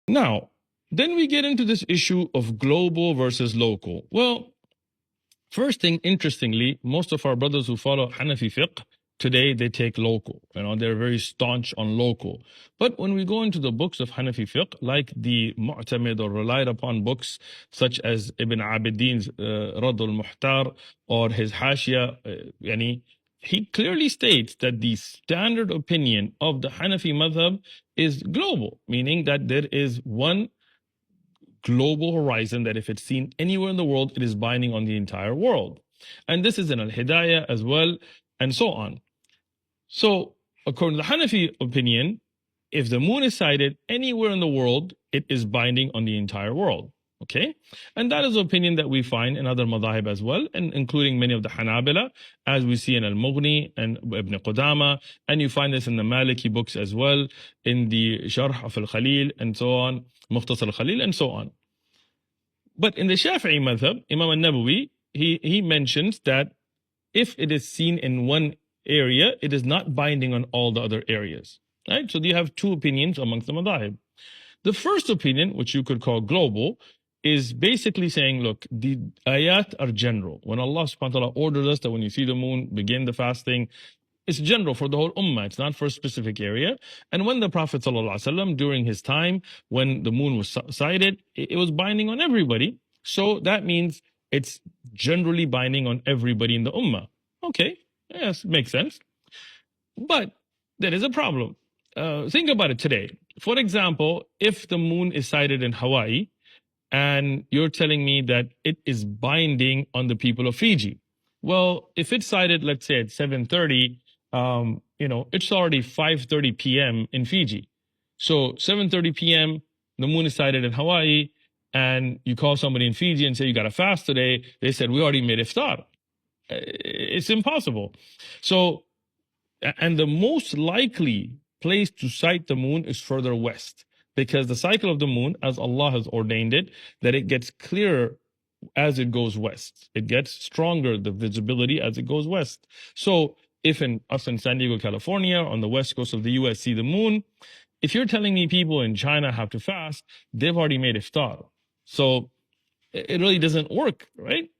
Now, then we get into this issue of global versus local. Well, first thing, interestingly, most of our brothers who follow Hanafi fiqh today, they take local. They're very staunch on local. But when we go into the books of Hanafi fiqh, like the Mu'tamid or relied upon books such as Ibn Abidin's Radd al-Muhtar or his Hashia, he clearly states that the standard opinion of the Hanafi madhab is global, meaning that there is one global horizon that if it's seen anywhere in the world, it is binding on the entire world. And this is in Al-Hidayah as well, and so on. So, according to the Hanafi opinion, if the moon is sighted anywhere in the world, it is binding on the entire world. Okay? And that is the opinion that we find in other madahib as well, and including many of the Hanabila, as we see in Al-Mughni and Ibn Qudama, and you find this in the Maliki books as well, in the Sharh of Al-Khalil, and so on, Mukhtasar Al-Khalil, and so on. But in the Shafi'i madhab, Imam al-Nawawi, he mentions that if it is seen in one area, it is not binding on all the other areas. Right? So you have two opinions amongst the madhab. The first opinion, which you could call global, is basically saying, look, the ayat are general. When Allah subhanahu wa ta'ala orders us that when you see the moon, begin the fasting, it's general for the whole ummah. It's not for a specific area. And when the Prophet ﷺ, during his time, when the moon was sighted, it was binding on everybody. So that means it's generally binding on everybody in the ummah. Okay, yes, makes sense. But there is a problem. Think about it today. For example, if the moon is sighted in Hawaii, and you're telling me that it is binding on the people of Fiji. Well, if it's sighted, let's say at 7:30, it's already 5:30 p.m. in Fiji. So 7:30 p.m., the moon is sighted in Hawaii, and you call somebody in Fiji and say, you got to fast today. They said, we already made iftar. It's impossible. So, and the most likely place to sight the moon is further west, because the cycle of the moon, as Allah has ordained it, that it gets clearer as it goes west. It gets stronger, the visibility, as it goes west. So if us in San Diego, California, on the west coast of the US see the moon, if you're telling me people in China have to fast, they've already made iftar. So it really doesn't work, right?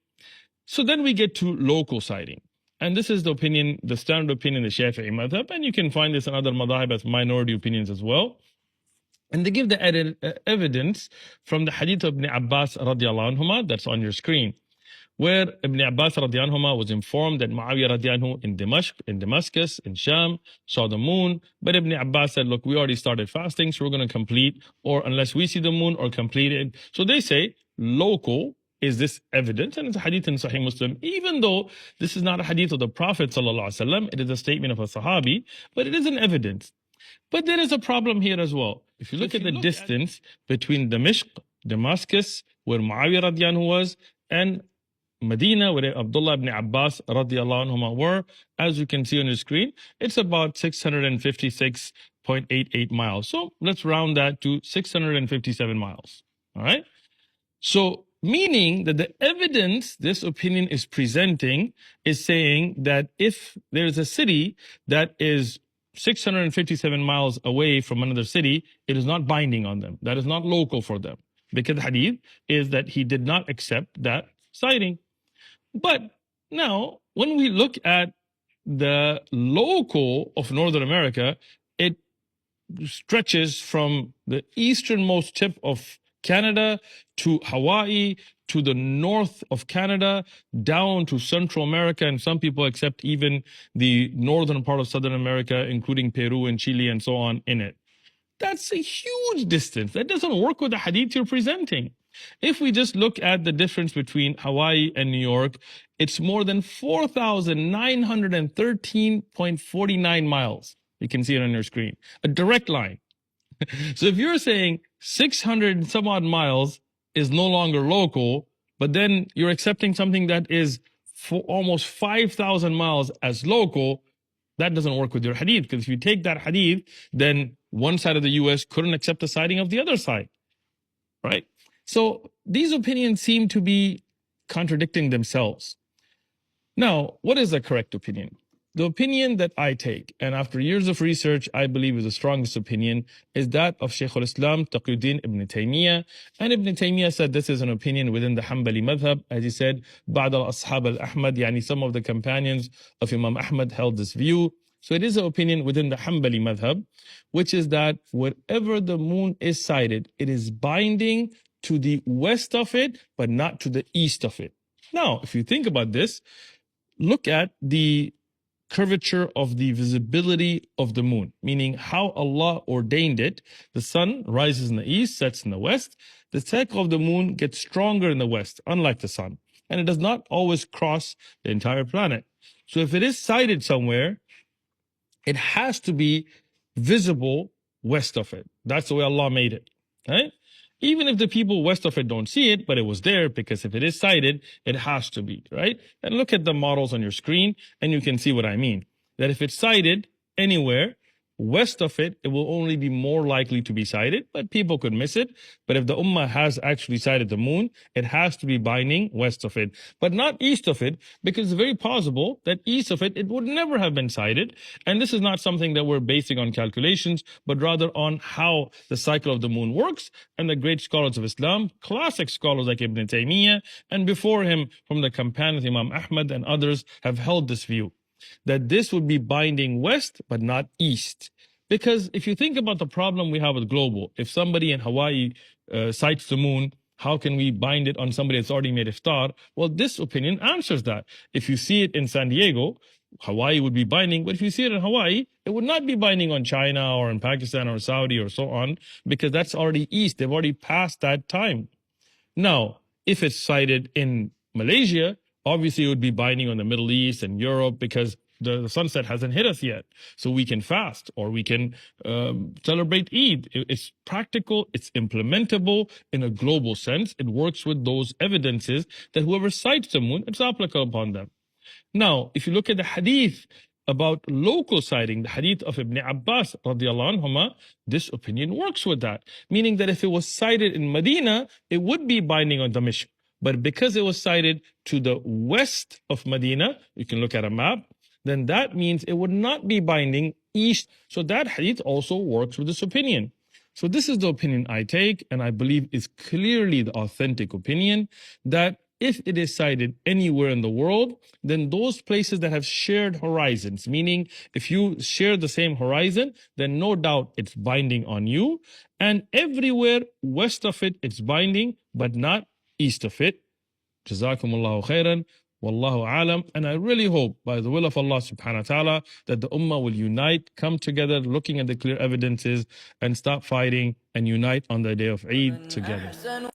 So then we get to local sighting. And this is the opinion, the standard opinion, the Shafi'i madhab, and you can find this in other madhab as minority opinions as well. And they give the evidence from the hadith of Ibn Abbas radiallahu anhuma, that's on your screen, where Ibn Abbas radiallahu anhuma was informed that Muawiyah radiallahu anhu in Damascus, in Sham, saw the moon. But Ibn Abbas said, look, we already started fasting, so we're going to complete, or unless we see the moon or complete it. So they say, local is this evidence, and it's a hadith in Sahih Muslim, even though this is not a hadith of the Prophet sallallahu alaihi wasallam, it is a statement of a Sahabi, but it is an evidence. But there is a problem here as well. If you look at the distance between Damascus, where Muawiyah radiallahu anhu was, and Medina, where Abdullah ibn Abbas radiallahu anhuma were, as you can see on your screen, it's about 656.88 miles. So let's round that to 657 miles. All right? So, meaning that the evidence this opinion is presenting is saying that if there's a city that is 657 miles away from another city, it is not binding on them. That is not local for them. Because the hadith is that he did not accept that sighting. But now, when we look at the local of Northern America, it stretches from the easternmost tip of Canada to Hawaii, to the north of Canada, down to Central America, and some people accept even the northern part of Southern America, including Peru and Chile and so on in it. That's a huge distance. That doesn't work with the hadith you're presenting. If we just look at the difference between Hawaii and New York, it's more than 4,913.49 miles. You can see it on your screen. A direct line. So if you're saying 600 and some odd miles is no longer local, but then you're accepting something that is for almost 5,000 miles as local, that doesn't work with your hadith. Because if you take that hadith, then one side of the US couldn't accept the sighting of the other side, right? So these opinions seem to be contradicting themselves. Now, what is the correct opinion? The opinion that I take, and after years of research, I believe is the strongest opinion, is that of Shaykh al-Islam Taqiyuddin ibn Taymiyyah. And Ibn Taymiyyah said this is an opinion within the Hanbali madhab. As he said, بعض الأصحاب الأحمد, يعني some of the companions of Imam Ahmad held this view. So it is an opinion within the Hanbali madhab, which is that wherever the moon is sighted, it is binding to the west of it, but not to the east of it. Now, if you think about this, look at the curvature of the visibility of the moon, meaning how Allah ordained it. The sun rises in the east, sets in the west. The cycle of the moon gets stronger in the west, unlike the sun. And it does not always cross the entire planet. So if it is sighted somewhere, it has to be visible west of it. That's the way Allah made it, right? Even if the people west of it don't see it, but it was there, because if it is sighted, it has to be, right? And look at the models on your screen and you can see what I mean. That if it's sighted anywhere west of it, it will only be more likely to be sighted, but people could miss it. But if the ummah has actually sighted the moon, it has to be binding west of it, but not east of it, because it's very possible that east of it, it would never have been sighted. And this is not something that we're basing on calculations, but rather on how the cycle of the moon works. And the great scholars of Islam, classic scholars like Ibn Taymiyyah, and before him from the companions Imam Ahmad and others, have held this view, that this would be binding west, but not east. Because if you think about the problem we have with global, if somebody in Hawaii sights the moon, how can we bind it on somebody that's already made iftar? Well, this opinion answers that. If you see it in San Diego, Hawaii would be binding, but if you see it in Hawaii, it would not be binding on China or in Pakistan or Saudi or so on, because that's already east. They've already passed that time. Now, if it's sighted in Malaysia, obviously it would be binding on the Middle East and Europe, because the sunset hasn't hit us yet. So we can fast or we can celebrate Eid. It's practical, it's implementable in a global sense. It works with those evidences that whoever sights the moon, it's applicable upon them. Now, if you look at the hadith about local sighting, the hadith of Ibn Abbas radiallahu anhuma, this opinion works with that. Meaning that if it was sighted in Medina, it would be binding on Damashq. But because it was sighted to the west of Medina, you can look at a map, then that means it would not be binding east. So that hadith also works with this opinion. So this is the opinion I take, and I believe is clearly the authentic opinion, that if it is sighted anywhere in the world, then those places that have shared horizons, meaning if you share the same horizon, then no doubt it's binding on you. And everywhere west of it, it's binding, but not east of it. Jazakumullahu khairan. Wallahu alam. And I really hope, by the will of Allah subhanahu wa ta'ala, that the ummah will unite, come together, looking at the clear evidences, and stop fighting and unite on the day of Eid together.